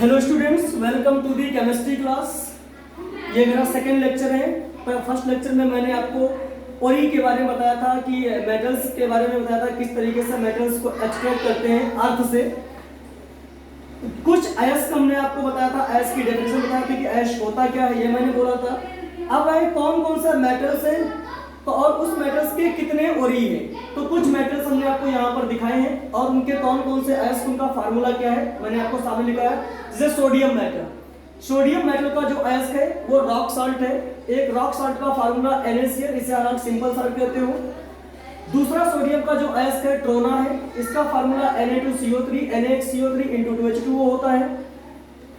Hello students, welcome to the chemistry class. ये मेरा second lecture है। फर्स्ट लेक्चर में मैंने आपको ओरी के बारे में बताया था कि मेटल्स के बारे में बताया था किस तरीके से मेटल्स को एक्सट्रैक्ट करते हैं अर्थ से। कुछ ऐश का हमने आपको बताया था, ऐश की डेफिनेशन बताया थी कि ऐश होता क्या है, ये मैंने बोला था। अब आए कौन कौन सा मेटल्स है तो और उस मेटल्स के कितने ओरी हैं। तो कुछ मेटल्स हमने आपको यहाँ पर दिखाए हैं और उनके कौन कौन से ऐश, उनका फार्मूला क्या है मैंने आपको सामने लिखा है। जैसे सोडियम मेटल, सोडियम मेटल का जो ऐश है वो रॉक साल्ट है। एक रॉक साल्ट का फार्मूला NaCl, इसे आप सिंपल साल्ट कहते हो। दूसरा सोडियम का जो ऐश है ट्रोना है, इसका फार्मूला Na2CO3 NaHCO3 × 2H2O होता है।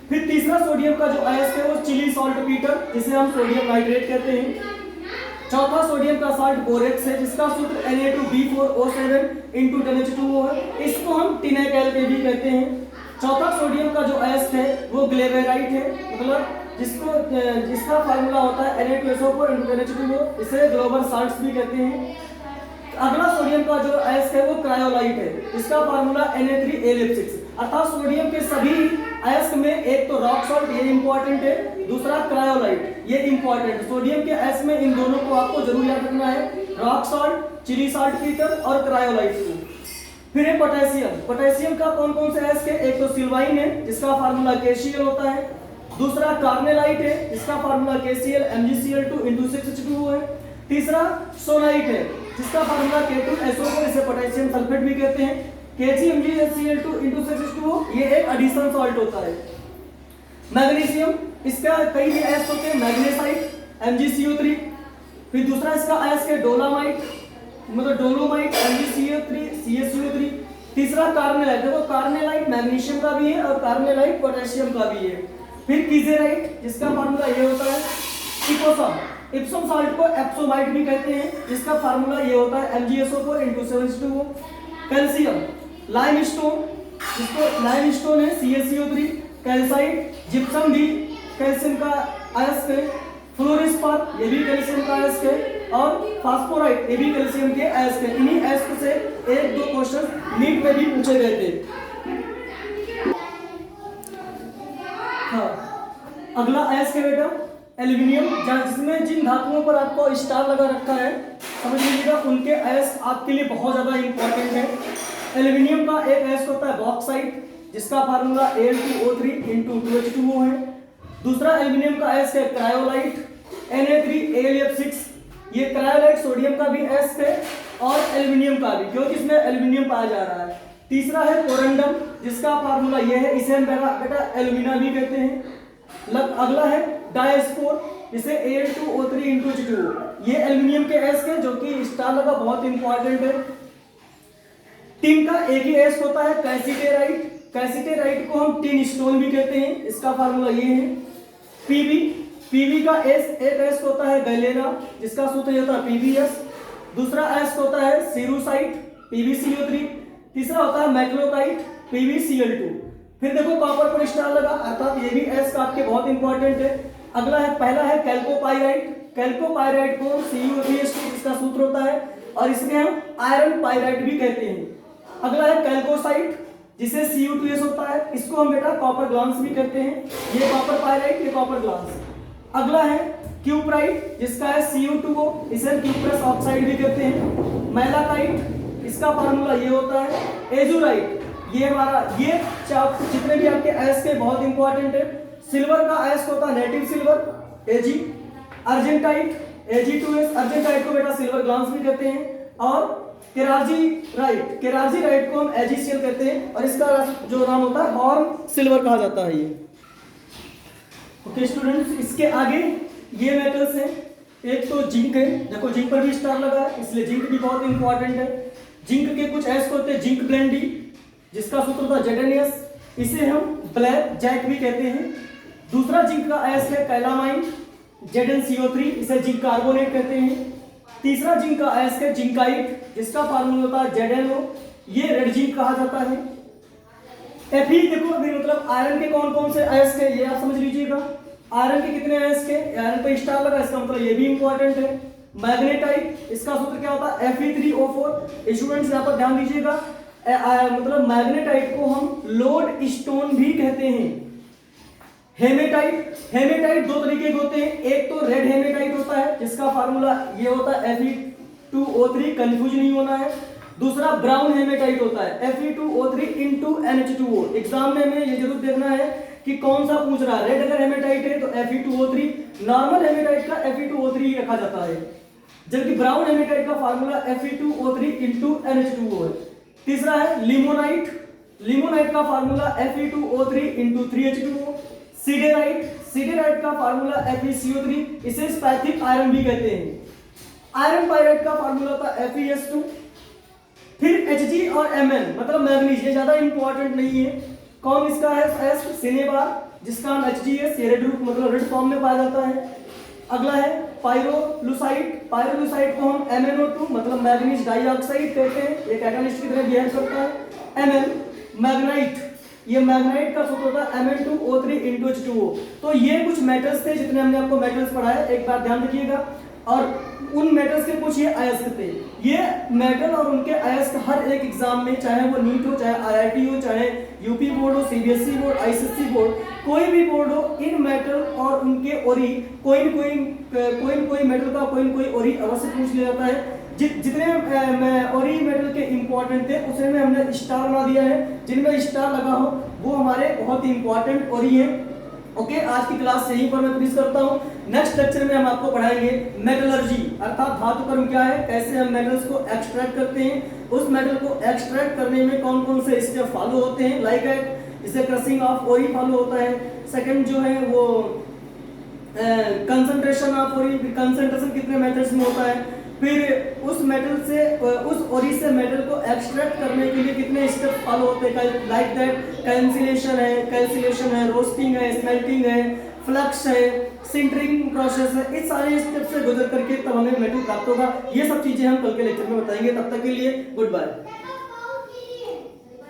फिर तीसरा सोडियम का जो ऐश है वो चिली सॉल्ट पीटर, जिसे हम सोडियम नाइट्रेट कहते हैं। चौथा सोडियम का साल्ट बोरेक्स है, जिसका सूत्र Na2B4O7 × 10H2O है। इसको हम टिनेकेल के भी कहते हैं। चौथा सोडियम का जो ऐश है वो ग्लेवेराइट है, मतलब जिसका फार्मूला होता है Na2SO4 × 10H2O, इसे ग्लोबल साल्ट्स भी कहते हैं। अगला सोडियम का जो ऐश है वो क्रायोलाइट है, इसका फार्मूला Na3Al6। अर्थात सोडियम के सभी ऐश में एक तो रॉक सॉल्ट, ये इंपॉर्टेंट है, दूसरा क्रायोलाइट, ये इंपॉर्टेंट। सोडियम के ऐश में इन दोनों को आपको जरूर याद रखना है, rock salt, Chile saltpetre और क्रायोलाइट को। फिर है पोटेशियम। पोटेशियम का कौन कौन से ऐश है, एक तो सिल्वाइन है जिसका फार्मूला KCl होता है। दूसरा कार्नेलाइट है जिसका फार्मूला KCl MgCl2 × 6H2O है। तीसरा सोनाइट है जिसका फार्मूला K2SO4, इसे पोटेशियम सल्फेट भी कहते हैं। KgMgCl2 × 6H2O, ये एक एडिशन सॉल्ट होता है। मैग्नीशियम, इसका कई भी ऐश होते हैं, मैग्नेसाइट MgCO3। फिर दूसरा इसका ऐश है डोलामाइट, मतलब डोलोमाइट MgCO3 CaCO3। तीसरा कार्नेलाइट, देखो कार्नेलाइट मैग्नीशियम का भी है और कार्नेलाइट पोटेशियम का भी है। फिर कीजेराइट, जिसका फार्मूला ये होता है इपोसम। इप्सम साल्ट को एप्सोमाइट भी कहते हैं, जिसका फार्मूला ये होता है MgSO4 × 7H2O। कैल्शियम, लाइमस्टोन, जिसको लाइमस्टोन है CaCO3। कैल्साइट, जिप्सम भी कैल्शियम का अयस्क है। फ्लोरिस्पर, ये भी कैल्शियम का अयस्क है। और फास्फोराइट, ये भी कैल्शियम के अयस्क है। इन्हीं अयस्क से एक दो क्वेश्चन नीट में भी पूछे गए थे। हाँ, अगला अयस्क है बेटा एल्यूमिनियम, जिसमें जिन धातुओं पर आपको स्टार लगा रखा है समझ लीजिएगा, उनके अयस्क आपके लिए बहुत ज्यादा इंपॉर्टेंट है। एल्यूमिनियम का एक अयस्क होता है बॉक्साइट, जिसका फार्मूला Al2O3 × 2H2O है। दूसरा एल्यूमिनियम का अयस्क है क्रायोलाइट Na3Al6। ये क्रायोलाइट सोडियम का भी अयस्क है और एल्यूमिनियम का भी, क्योंकि इसमें एल्यूमिनियम पाया जा रहा है। तीसरा है कोरंडम, जिसका फार्मूला ये है, इसे हम बेटा एल्यूमिना भी कहते हैं। अगला है डायस्पोर, इसे Al2O3 × H2O, ये एल्यूमिनियम के अयस्क है जो कि स्टार लगा बहुत इंपॉर्टेंट है। टिन का एक ही अयस्क होता है कैसिटेराइट। कैसिटेराइट को हम टिन स्टोन भी कहते हैं, इसका फार्मूला ये है पीवी का एक अयस्क होता है गैलेना, जिसका सूत्र ये होता है PbS। दूसरा अयस्क होता है सीरूसाइट PbCO3। तीसरा होता है मैक्लोकाइट PbCl2। फिर देखो कॉपर पर स्टार लगा, अर्थात ये भी अयस्क आपके बहुत इंपॉर्टेंट है। अगला है, पहला है कैल्कोपाइराइट। कैल्कोपाइराइट को CuO3, इसका सूत्र होता है और इसमें हम आयरन पाइराइट भी कहते हैं। अगला है कैल्कोसाइट, जिसे Cu2S होता है, इसको हम बेटा कॉपर ग्लांस भी कहते हैं। ये कॉपर पाइराइट, ये कॉपर ग्लांस। अगला है क्यूप्राइट, जिसका है Cu2O, इसे क्यूप्रस ऑक्साइड भी कहते हैं। मैलाकाइट, इसका फार्मूला ये होता है। एजुराइट, ये हमारा ये जितने भी आपके अयस्क के बहुत इंपॉर्टेंट है। सिल्वर का अयस्क होता है native silver Ag। Argentite Ag2S, argentite को बेटा सिल्वर ग्लांस भी कहते हैं। और केराजीराइट को हम AgCl कहते हैं और इसका जो नाम होता है हॉर्न सिल्वर कहा जाता है ये। ओके स्टूडेंट्स, इसके आगे ये मेटल्स हैं। एक तो जिंक है, देखो जिंक पर भी स्टार लगा है, इसलिए जिंक भी बहुत इंपॉर्टेंट है। जिंक के कुछ अयस्क होते हैं जिंक ब्लेंडी, जिसका सूत्र होता है Zns, इसे हम ब्लैक जैक भी कहते हैं। दूसरा जिंक का अयस्क है कैलामाइन ZnCO3, इसे जिंक कार्बोनेट कहते हैं। तीसरा जिंक का अयस्क है जिंकाइट, जिसका फार्मूला होता है ZnO, ये रेड जिंक कहा जाता है। Fe देखो अभी, मतलब आयरन के कौन कौन से अयस्क है ये आप समझ लीजिएगा। आयरन के कितने अयस्क है, आयरन पे स्टार लगा, इसका मतलब ये भी इंपॉर्टेंट है। मैग्नेटाइट, इसका सूत्र क्या होता है Fe3O4। स्टूडेंट्स यहाँ पर ध्यान दीजिएगा, मतलब मैग्नेटाइट को हम लोड स्टोन भी कहते हैं। हेमेटाइट दो तरीके के होते हैं, एक तो रेड हेमेटाइट होता है जिसका फार्मूला ये होता है Fe2O3, कंफ्यूज नहीं होना है। दूसरा ब्राउन हेमेटाइट होता है Fe2O3 into NH2O। एग्जाम में हमें ये जरूर देखना है कि कौन सा पूछ रहा है। रेड अगर हेमेटाइट है तो Fe2O3, नॉर्मल हेमेटाइट का Fe2O3 ही रखा जाता है, जबकि ब्राउन हेमेटाइट का फार्मूला Fe2O3 into NH2O है। तीसरा है लिमोनाइट का formula Fe2O3 into 3H2O। Siderite का फार्मूला FeCO3, इसे स्पैथिक आयरन भी कहते हैं। आयरन पायराइट का फार्मूला था FeS2। फिर Hg और Mn मतलब मैग्नीज, ये ज्यादा इंपॉर्टेंट नहीं है। कौन इसका है? एस सिनेबार, जिसका नाम HgS, ये रेड रूप मतलब रेड फॉर्म में पाया जाता है। अगला है पायरोलुसाइट को हम MnO2 मतलब मैग्नीज डाइऑक्साइड कहते हैं, ये कैटालिस्ट की तरह बिहेव करता है। Mn मैग्नाइट, ये मैग्नाइट का सूत्र होता है Mn2O3 into H2O। तो ये कुछ मेटल्स थे जितने हमने आपको मेटल्स पढ़ाए, एक बार ध्यान रखिएगा। और उन मेटल्स के कुछ ये अयस्क थे। ये मेटल और उनके अयस्क हर एक एग्जाम में, चाहे वो नीट हो, चाहे IIT हो, चाहे यूपी बोर्ड हो, CBSE बोर्ड, ICSE बोर्ड, कोई भी बोर्ड हो, इन मेटल और उनके ओरी कोई न कोई मेटल का कोई न कोई ओरी अवश्य पूछ लिया जाता है। जितने ओरी मेटल के इंपॉर्टेंट थे उसमें में हमने स्टार बना दिया है, जिनमें स्टार लगा हो वो हमारे बहुत ही इंपॉर्टेंट ओरी हैं। ओके, आज की क्लास यहीं पर मैं फिनिश करता हूँ। नेक्स्ट लेक्चर में हम आपको पढ़ाएंगे मेटलर्जी, अर्थात धातु कर्म क्या है, कैसे हम मेटल्स को एक्सट्रैक्ट करते हैं, उस मेटल को एक्सट्रैक्ट करने में कौन कौन से स्टेप फॉलो होते हैं। लाइक इसे क्रशिंग ऑफ ओरी फॉलो होता है। सेकंड जो है वो कंसंट्रेशन ऑफ ओरी, कंसंट्रेशन कितने मेटल्स में होता है। फिर उस मेटल से, उस ओरी से मेटल को एक्सट्रैक्ट करने के लिए कितने स्टेप फॉलो होते हैं। लाइक दैट कैल्सिलेशन है, रोस्टिंग है, स्मेल्टिंग है, फ्लक्स है, सिंटरिंग प्रोसेस है। इस सारे स्टेप से गुजर करके तब हमें मेटल प्राप्त होगा। ये सब चीजें हम कल के लेक्चर में बताएंगे। तब तक के लिए गुड बाय।